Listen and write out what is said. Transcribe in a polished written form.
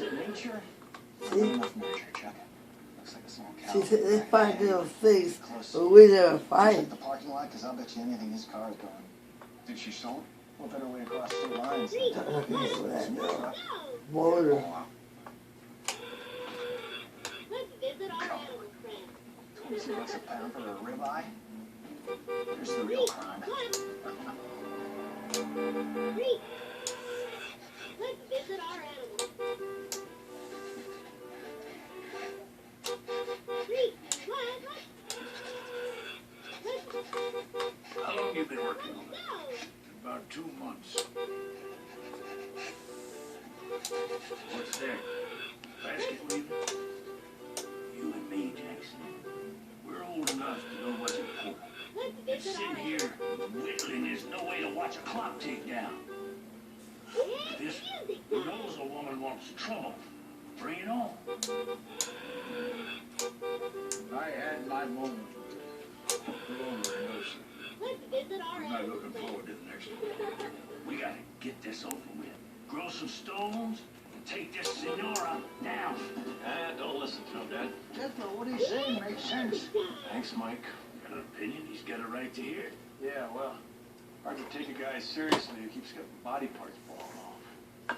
it nature? See? Enough nature, Chuck. Looks like a small cow. See, they find little things, but we never find. Check the parking lot, because I'll bet you anything his car is gone. Did she sell it? Well, better way across state lines. I'm not gonna go that no. Motor. Let's visit our animal friend. 20 bucks a pound for a ribeye? Here's the real crime. Three. Let's visit our animal. Three. How long have you been working on it? Go. About 2 months. What's there? Basket weaving? You and me, Jackson. We're old enough to know what's important. Let's And visit sitting our here whittling, there's no way to watch a clock tick down. This who knows a woman wants trouble. Bring it on. I had my moment. Pull over and go, sir. Let's visit our I'm not animal looking friend. forward to the next one. We gotta get this over with. Grow some stones and take this senora down. Don't listen to him, Dad. Just what he's saying makes sense. Thanks, Mike. Got an opinion, he's got a right to hear it. Yeah, well, hard to take a guy seriously who keeps getting body parts falling off.